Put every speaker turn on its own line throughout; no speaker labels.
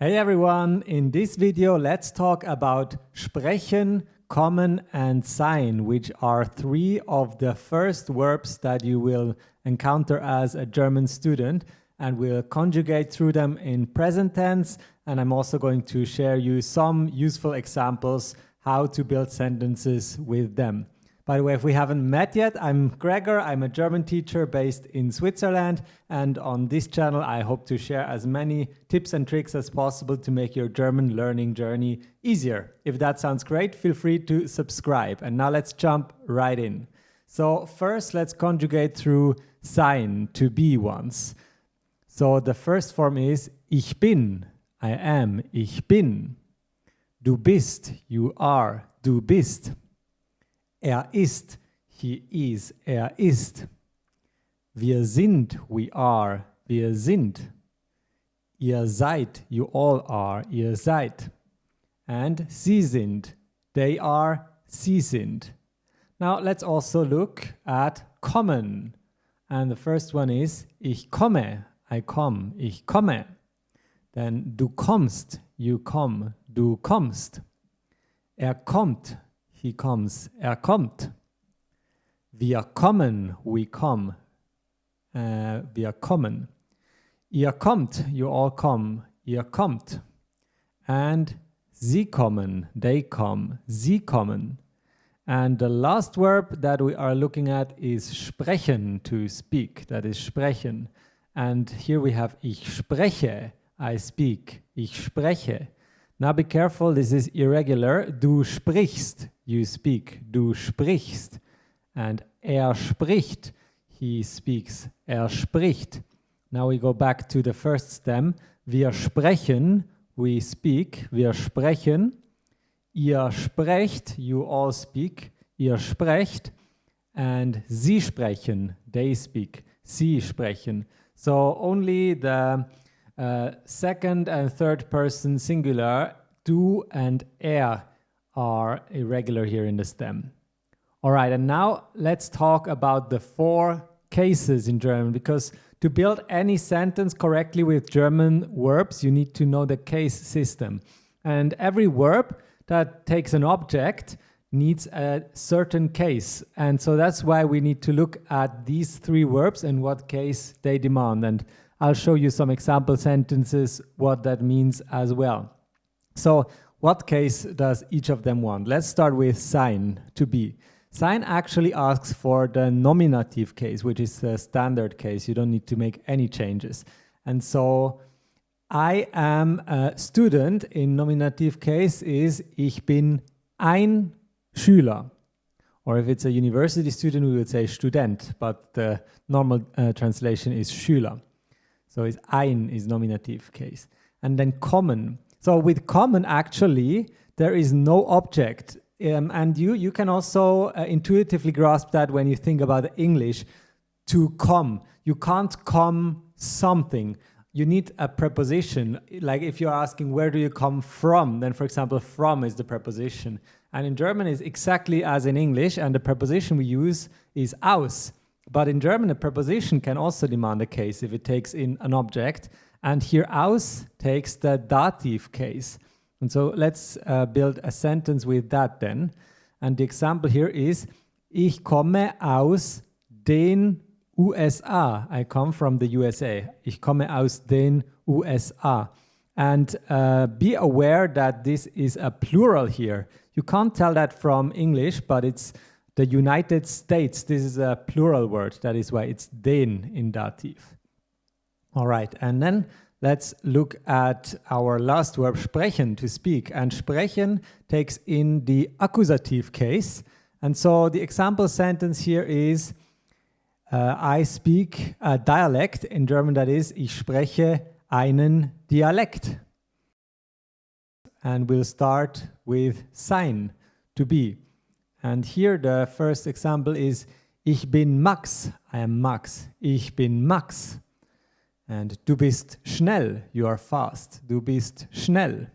Hey everyone, in this video let's talk about sprechen, kommen and sein, which are three of the first verbs that you will encounter as a German student, and we'll conjugate through them in present tense, and I'm also going to share you some useful examples how to build sentences with them. By the way, if we haven't met yet, I'm Gregor. I'm a German teacher based in Switzerland, and on this channel I hope to share as many tips and tricks as possible to make your German learning journey easier. If that sounds great, feel free to subscribe. And now let's jump right in. So first let's conjugate through sein, to be once. So the first form is ich bin, I am, ich bin. Du bist, you are, du bist. Ist, he is, ist. Wir sind, we are, wir sind. Ihr seid, you all are, ihr seid. And sie sind, they are, sie sind. Now let's also look at kommen. And the first one is ich komme, I come, ich komme. Then du kommst, you come, du kommst. Kommt, he comes, kommt. Wir kommen, we come, wir kommen. Ihr kommt, you all come, ihr kommt. And sie kommen, they come, sie kommen. And the last verb that we are looking at is sprechen, to speak, that is sprechen. And here we have ich spreche, I speak, ich spreche. Now be careful, this is irregular. Du sprichst, you speak, du sprichst. And spricht, he speaks, spricht. Now we go back to the first stem. Wir sprechen, we speak, wir sprechen. Ihr sprecht, you all speak, ihr sprecht. And sie sprechen, they speak, sie sprechen. So only the second and third person singular, du and are irregular here in the stem. All right, and now let's talk about the four cases in German, because to build any sentence correctly with German verbs, you need to know the case system. And every verb that takes an object needs a certain case. And so that's why we need to look at these three verbs and what case they demand. And I'll show you some example sentences, what that means as well. So what case does each of them want? Let's start with sein, to be. Sein actually asks for the nominative case, which is the standard case. You don't need to make any changes. And so I am a student in nominative case is ich bin ein Schüler. Or if it's a university student, we would say Student, but the normal translation is Schüler. So it's ein is nominative case. And then kommen. So with kommen, actually, there is no object. And you can also intuitively grasp that when you think about English. To come. You can't come something. You need a preposition. Like if you're asking, where do you come from? Then, for example, from is the preposition. And in German, it's exactly as in English. And the preposition we use is aus. But in German, a preposition can also demand a case if it takes in an object. And here aus takes the dative case. And so let's build a sentence with that then. And the example here is, ich komme aus den USA. I come from the USA. Ich komme aus den USA. And be aware that this is a plural here. You can't tell that from English, but it's the United States. This is a plural word. That is why it's den in dative. All right, and then let's look at our last verb, sprechen, to speak. And sprechen takes in the accusative case. And so the example sentence here is, I speak a dialect. In German, that is, ich spreche einen Dialekt. And we'll start with sein, to be. And here the first example is, ich bin Max, I am Max, ich bin Max. And du bist schnell, you are fast, du bist schnell.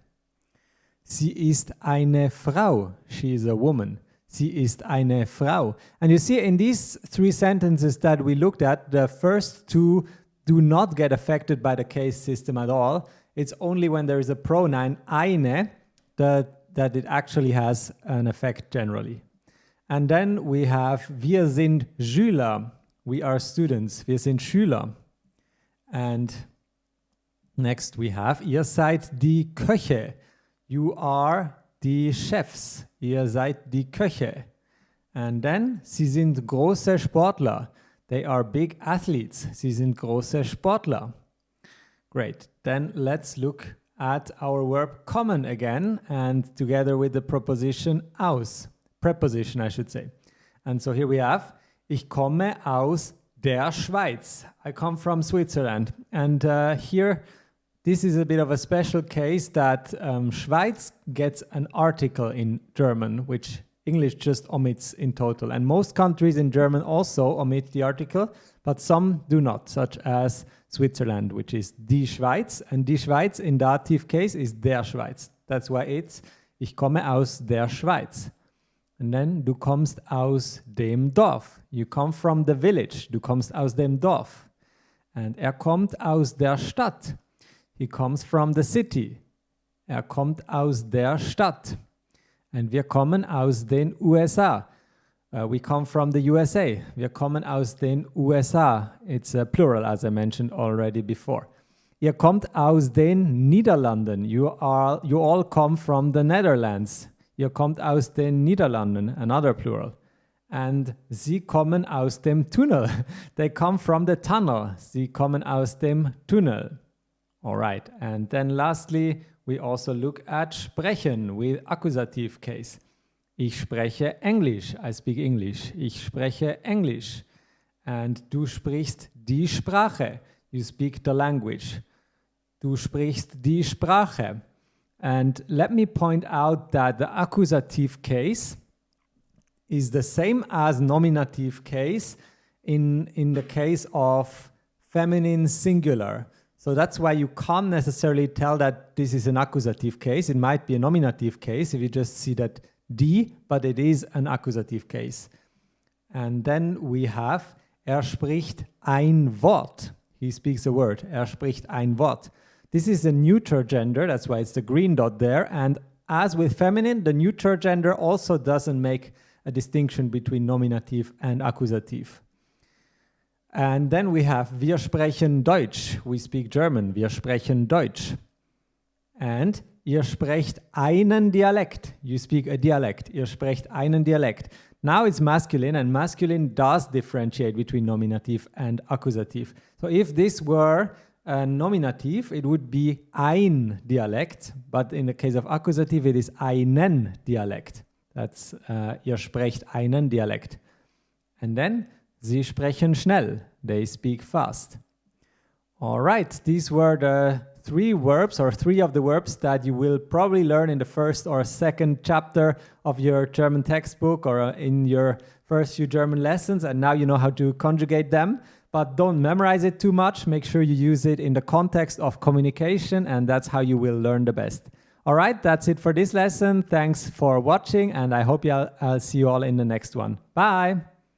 Sie ist eine Frau, she is a woman. Sie ist eine Frau. And you see in these three sentences that we looked at, the first two do not get affected by the case system at all. It's only when there is a pronoun eine that it actually has an effect generally. And then we have wir sind Schüler. We are students. Wir sind Schüler. And next we have ihr seid die Köche. You are die Chefs. Ihr seid die Köche. And then sie sind große Sportler. They are big athletes. Sie sind große Sportler. Great. Then let's look at our verb kommen again, and together with the preposition aus. Preposition, I should say. And so here we have, ich komme aus der Schweiz. I come from Switzerland. And here, this is a bit of a special case that Schweiz gets an article in German, which English just omits in total. And most countries in German also omit the article, but some do not, such as Switzerland, which is die Schweiz. And die Schweiz in dative case is der Schweiz. That's why it's ich komme aus der Schweiz. And then du kommst aus dem Dorf. You come from the village. Du kommst aus dem Dorf. And kommt aus der Stadt. He comes from the city. Kommt aus der Stadt. And wir kommen aus den USA. We come from the USA. Wir kommen aus den USA. It's a plural, as I mentioned already before. Ihr kommt aus den Niederlanden. You all come from the Netherlands. Ihr kommt aus den Niederlanden, another plural. And sie kommen aus dem Tunnel. They come from the tunnel. Sie kommen aus dem Tunnel. All right. And then lastly, we also look at sprechen with accusative case. Ich spreche Englisch. I speak English. Ich spreche Englisch. And du sprichst die Sprache. You speak the language. Du sprichst die Sprache. And let me point out that the accusative case is the same as nominative case in the case of feminine singular. So that's why you can't necessarily tell that this is an accusative case. It might be a nominative case if you just see that die, but it is an accusative case. And then we have spricht ein Wort. He speaks a word. Spricht ein Wort. This is a neuter gender, that's why it's the green dot there. And as with feminine, the neuter gender also doesn't make a distinction between nominative and accusative. And then we have wir sprechen Deutsch. We speak German. Wir sprechen Deutsch. And ihr sprecht einen Dialekt. You speak a dialect. Ihr sprecht einen Dialekt. Now it's masculine, and masculine does differentiate between nominative and accusative. So if this were a nominative, it would be ein Dialekt, but in the case of accusative, it is einen Dialekt. That's ihr sprecht einen Dialekt. And then sie sprechen schnell. They speak fast. All right, these were the three verbs, or three of the verbs that you will probably learn in the first or second chapter of your German textbook or in your first few German lessons, and now you know how to conjugate them. But don't memorize it too much. Make sure you use it in the context of communication, and that's how you will learn the best. All right, that's it for this lesson. Thanks for watching, and I hope I'll see you all in the next one. Bye!